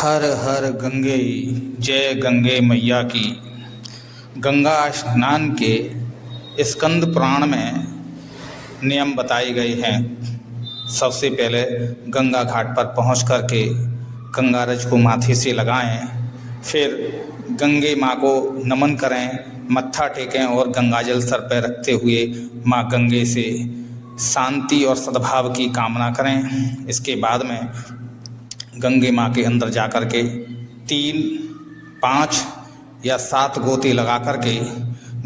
हर हर गंगे, जय गंगे मैया की। गंगा स्नान के स्कंद पुराण में नियम बताए गए हैं। सबसे पहले गंगा घाट पर पहुंच कर के गंगारज को माथे से लगाएं, फिर गंगे माँ को नमन करें, मत्था टेकें और गंगाजल सर पर रखते हुए माँ गंगे से शांति और सद्भाव की कामना करें। इसके बाद में गंगे माँ के अंदर जा कर के 3, 5 या 7 गोते लगा कर के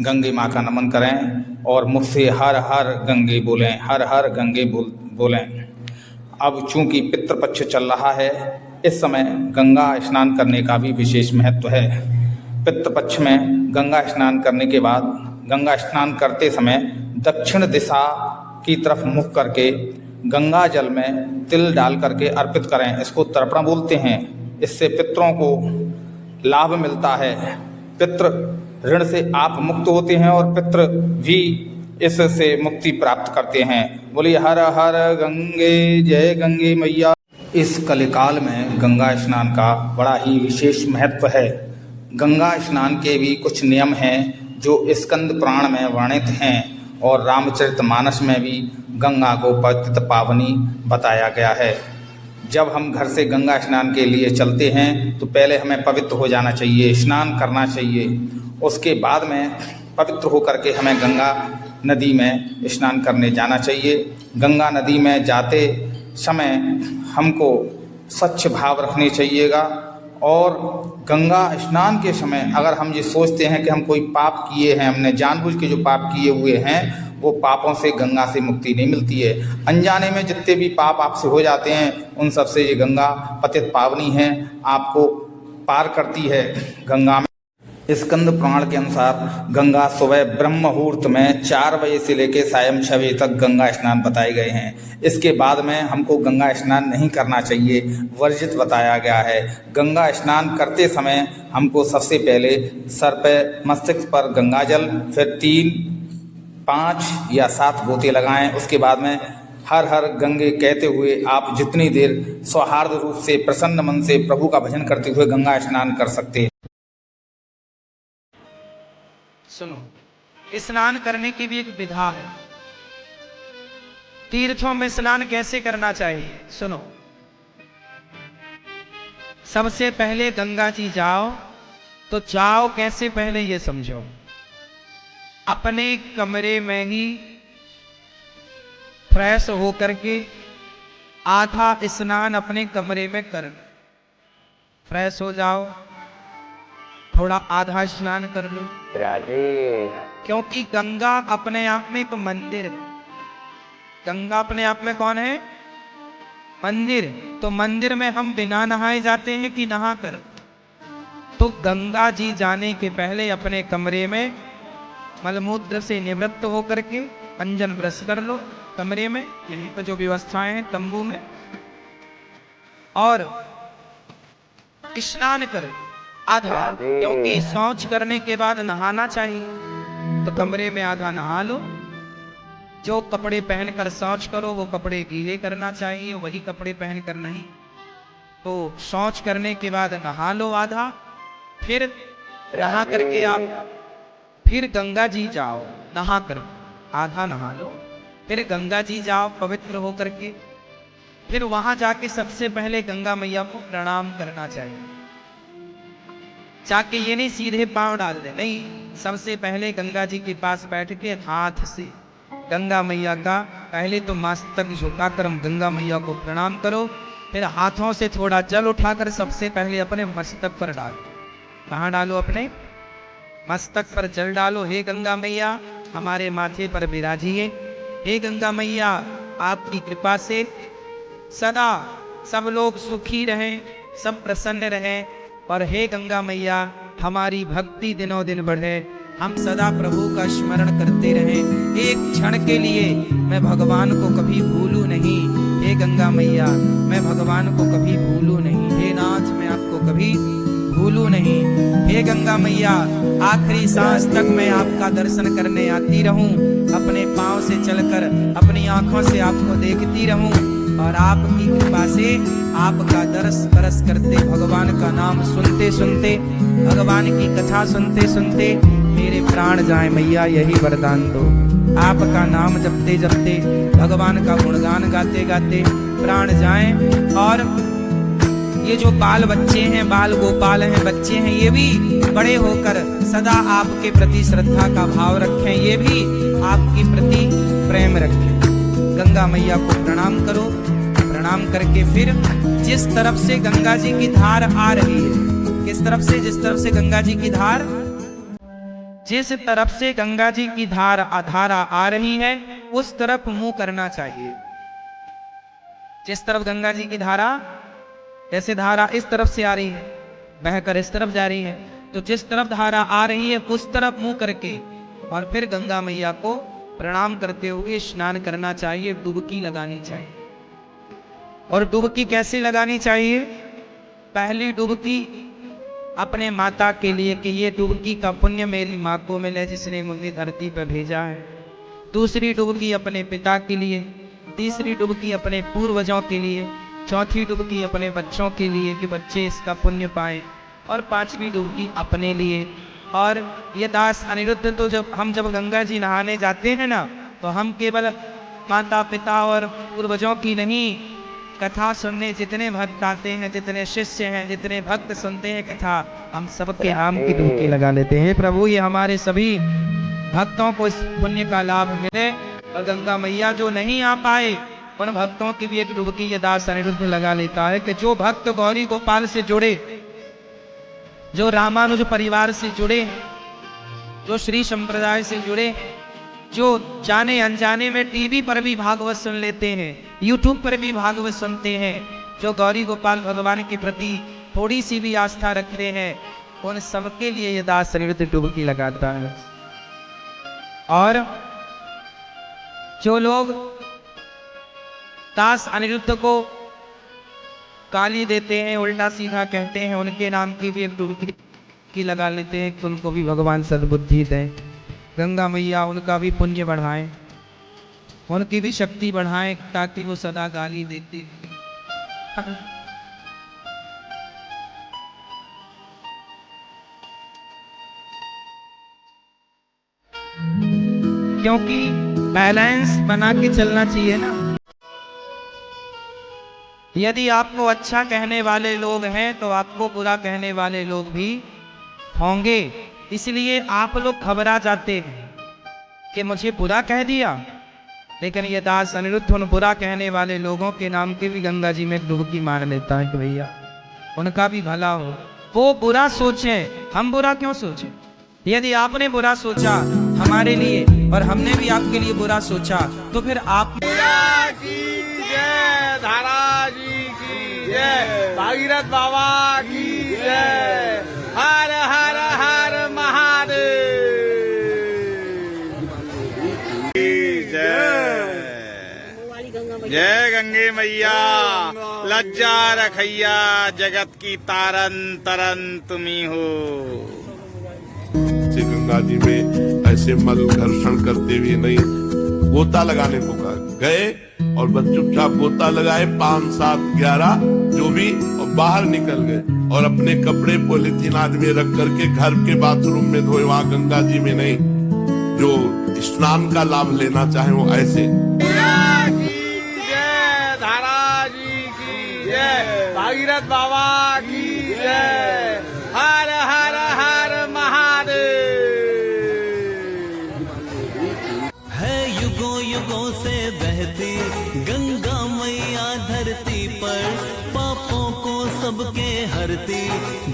गंगे माँ का नमन करें और मुख से हर हर गंगे बोलें, हर हर गंगे बोलें। अब चूंकि पितृपक्ष चल रहा है, इस समय गंगा स्नान करने का भी विशेष महत्व है। पितृपक्ष में गंगा स्नान करने के बाद गंगा स्नान करते समय दक्षिण दिशा की तरफ मुख करके गंगा जल में तिल डाल करके अर्पित करें। इसको तर्पण बोलते हैं। इससे पितरों को लाभ मिलता है। पितृ ऋण से आप मुक्त होते हैं और पितृ भी इससे मुक्ति प्राप्त करते हैं। बोलिए हर हर गंगे, जय गंगे मैया। इस कलिकाल में गंगा स्नान का बड़ा ही विशेष महत्व है। गंगा स्नान के भी कुछ नियम हैं जो स्कंद पुराण में वर्णित हैं और रामचरितमानस में भी गंगा को पतित पावनी बताया गया है। जब हम घर से गंगा स्नान के लिए चलते हैं तो पहले हमें पवित्र हो जाना चाहिए, स्नान करना चाहिए। उसके बाद में पवित्र होकर के हमें गंगा नदी में स्नान करने जाना चाहिए। गंगा नदी में जाते समय हमको स्वच्छ भाव रखने चाहिएगा और गंगा स्नान के समय अगर हम ये सोचते हैं कि हम कोई पाप किए हैं, हमने जानबूझ के जो पाप किए हुए हैं, वो पापों से गंगा से मुक्ति नहीं मिलती है। अनजाने में जितने भी पाप आपसे हो जाते हैं उन सब से ये गंगा पतित पावनी है, आपको पार करती है। गंगा में स्कंद पुराण के अनुसार गंगा सुबह ब्रह्म मुहूर्त में 4 बजे से लेकर सायं 6 बजे तक गंगा स्नान बताए गए हैं। इसके बाद में हमको गंगा स्नान नहीं करना चाहिए, वर्जित बताया गया है। गंगा स्नान करते समय हमको सबसे पहले सर पे मस्तक पर गंगा जल, फिर 3, 5 या 7 गोते लगाएं। उसके बाद में हर हर गंगे कहते हुए आप जितनी देर सौहार्द रूप से प्रसन्न मन से प्रभु का भजन करते हुए गंगा स्नान कर सकते हैं। सुनो, स्नान करने की भी एक विधा है। तीर्थों में स्नान कैसे करना चाहिए सुनो। सबसे पहले गंगा जी जाओ तो जाओ कैसे, पहले ये समझो। अपने कमरे में ही फ्रेश होकर के आधा स्नान अपने कमरे में कर, फ्रेश हो जाओ, थोड़ा आधा स्नान कर लो। क्योंकि गंगा अपने आप में एक मंदिर है। गंगा अपने आप में कौन है? मंदिर। तो मंदिर में हम बिना नहाए जाते हैं कि नहा कर? तो गंगा जी जाने के पहले अपने कमरे में मलमूत्र से निवृत्त होकर के अंजन ब्रश कर लो कमरे में, यहीं पर जो व्यवस्थाएं हैं तंबू में, और स्नान कर आधा। क्योंकि शौच करने के बाद नहाना चाहिए, तो कमरे में आधा नहा लो। जो कपड़े पहनकर शौच करो वो कपड़े गीले करना चाहिए, वही कपड़े पहनकर नहीं। तो शौच करने के बाद नहा लो आधा, फिर नहा करके आप फिर गंगा जी जाओ, नहा कर आधा नहा लो, फिर गंगा जी जाओ पवित्र होकर के। फिर वहां जाके सबसे पहले गंगा मैया को प्रणाम करना चाहिए। जाके ये नहीं सीधे पांव डाल दे, नहीं, सबसे पहले गंगा जी के पास बैठ के हाथ से गंगा मैया का पहले तो मस्तक झुकाकर हम गंगा मैया को प्रणाम करो। फिर हाथों से थोड़ा जल उठाकर सबसे पहले अपने मस्तक पर डालो। कहाँ डालो? अपने मस्तक पर जल डालो। हे गंगा मैया हमारे माथे पर विराजिए। हे गंगा मैया आपकी कृपा से सदा सब लोग सुखी रहें, सब प्रसन्न रहें, और हे गंगा मैया हमारी भक्ति दिनों दिन बढ़े, हम सदा प्रभु का स्मरण करते रहें। एक क्षण के लिए मैं भगवान को कभी भूलूं नहीं। हे गंगा मैया मैं भगवान को कभी भूलूं नहीं। हे नाथ मैं आपको कभी भूलूं नहीं। हे गंगा मैया आखिरी सांस तक मैं आपका दर्शन करने आती रहूं, अपने पांव से चलकर अपनी आंखों से आपको देखती रहूं। और आपकी कृपा से आपका दरस बरस करते, भगवान का नाम सुनते सुनते, भगवान की कथा सुनते सुनते मेरे प्राण जाए मैया, यही वरदान दो। आपका नाम जपते जपते, भगवान का गुणगान गाते गाते प्राण जाए, और ये जो बाल बच्चे हैं, बाल गोपाल हैं, बच्चे हैं, ये भी बड़े होकर सदा आपके प्रति श्रद्धा का भाव रखें, ये भी आपके प्रति प्रेम रखें। गंगा मैया को प्रणाम करो। प्रणाम करके फिर जिस तरफ से गंगा जी की धार आ रही है, किस तरफ से, जिस तरफ से गंगा जी की धार, जिस तरफ से गंगा जी की धारा आ रही है उस तरफ मुंह करना चाहिए। जिस तरफ गंगा जी की धारा, जैसे धारा इस तरफ से आ रही है, बहकर इस तरफ जा रही है, तो जिस तरफ धारा आ रही है उस तरफ मुंह करके और फिर गंगा मैया को प्रणाम करते हुए स्नान करना चाहिए, डुबकी लगानी चाहिए। और डुबकी कैसे लगानी चाहिए? पहली डुबकी अपने माता के लिए कि ये डुबकी का पुण्य मेरी माँ को मिले जिसने मुझे धरती पर भेजा है। दूसरी डुबकी अपने पिता के लिए, तीसरी डुबकी अपने पूर्वजों के लिए, चौथी डुबकी अपने बच्चों के लिए कि बच्चे इसका पुण्य पाएं, और पांचवी डुबकी अपने लिए। और ये दास अनिरुद्ध, तो जब गंगा जी नहाने जाते हैं ना, तो हम केवल माता पिता और पूर्वजों की नहीं, कथा सुनने जितने भक्त आते हैं, जितने शिष्य हैं, जितने भक्त सुनते हैं कथा, हम सबके आम की डुबकी लगा लेते हैं। प्रभु ये हमारे सभी भक्तों को इस पुण्य का लाभ मिले, और गंगा मैया जो नहीं आ पाए उन भक्तों की भी एक डुबकी ये दास अनिरुद्ध लगा लेता है कि जो भक्त गौरी गोपाल से जुड़े, जो रामानुज परिवार से जुड़े, जो श्री संप्रदाय से जुड़े, जो जाने अनजाने में टीवी पर भी भागवत सुन लेते हैं, यूट्यूब पर भी भागवत सुनते हैं, जो गौरी गोपाल भगवान के प्रति थोड़ी सी भी आस्था रखते हैं, उन सबके लिए ये दास अनिरुद्ध डुबकी लगाता है। और जो लोग दास अनिरुद्ध को गाली देते हैं, उल्टा सीधा कहते हैं, उनके नाम की भी एक डुबकी लगा लेते हैं कि उनको भी भगवान सद्बुद्धि दें। गंगा मैया उनका भी पुण्य बढ़ाएं, उनकी भी शक्ति बढ़ाएं, ताकि वो सदा गाली देते। क्योंकि बैलेंस बना के चलना चाहिए ना। यदि आपको अच्छा कहने वाले लोग हैं तो आपको बुरा कहने वाले लोग भी होंगे, इसलिए आप लोग घबरा जाते हैं कि मुझे बुरा कह दिया। लेकिन ये दास अनिरुद्ध उन बुरा कहने वाले लोगों के नाम की भी गंगा जी में डुबकी मार लेता है कि भैया उनका भी भला हो। वो बुरा सोचे, हम बुरा क्यों सोचे? यदि आपने बुरा सोचा हमारे लिए और हमने भी आपके लिए बुरा सोचा, तो फिर आप धारा जी की जय, भागीरथ बाबा की जय, हर हर हर महादेव की जय। जय गंगे मैया, लज्जा रखैया, जगत की तारन तरन तुम्ही हो। गंगा जी में ऐसे मल घर्षण करते हुए नहीं, गोता लगाने को गए और बस चुपचाप गोता लगाए, 5, 7, 11 जो भी, और बाहर निकल गए और अपने कपड़े पॉलिथीन आदमी रख करके घर के बाथरूम में धोए, वहां गंगा जी में नहीं। जो स्नान का लाभ लेना चाहे वो ऐसे। जय धारा जी की जय, भागीरथ बाबा की जय, हर हर हर महादेव। युगों से बहती गंगा मैया धरती पर, पापों को सबके हरती,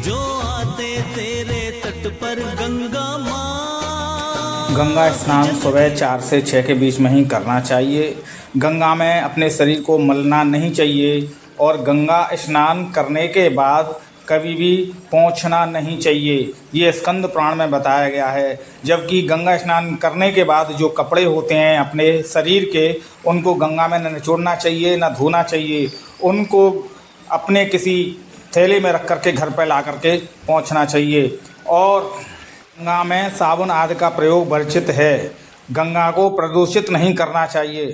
जो आते तेरे तट पर गंगा माँ। गंगा स्नान सुबह 4 से 6 के बीच में ही करना चाहिए। गंगा में अपने शरीर को मलना नहीं चाहिए, और गंगा स्नान करने के बाद कभी भी पहुँचना नहीं चाहिए, ये स्कंद पुराण में बताया गया है। जबकि गंगा स्नान करने के बाद जो कपड़े होते हैं अपने शरीर के, उनको गंगा में न निचोड़ना चाहिए, न धोना चाहिए, उनको अपने किसी थैले में रख करके घर पर ला करके पहुँचना चाहिए। और गंगा में साबुन आदि का प्रयोग वर्जित है, गंगा को प्रदूषित नहीं करना चाहिए।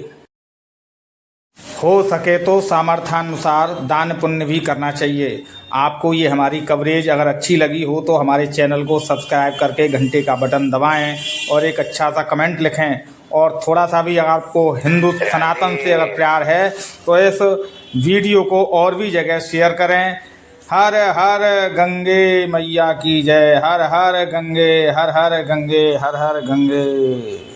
हो सके तो सामर्थ्यानुसार दान पुण्य भी करना चाहिए। आपको ये हमारी कवरेज अगर अच्छी लगी हो तो हमारे चैनल को सब्सक्राइब करके घंटे का बटन दबाएं और एक अच्छा सा कमेंट लिखें। और थोड़ा सा भी अगर आपको हिंदू सनातन से अगर प्यार है तो इस वीडियो को और भी जगह शेयर करें। हर हर गंगे मैया की जय। हर हर गंगे, हर हर गंगे, हर हर गंगे।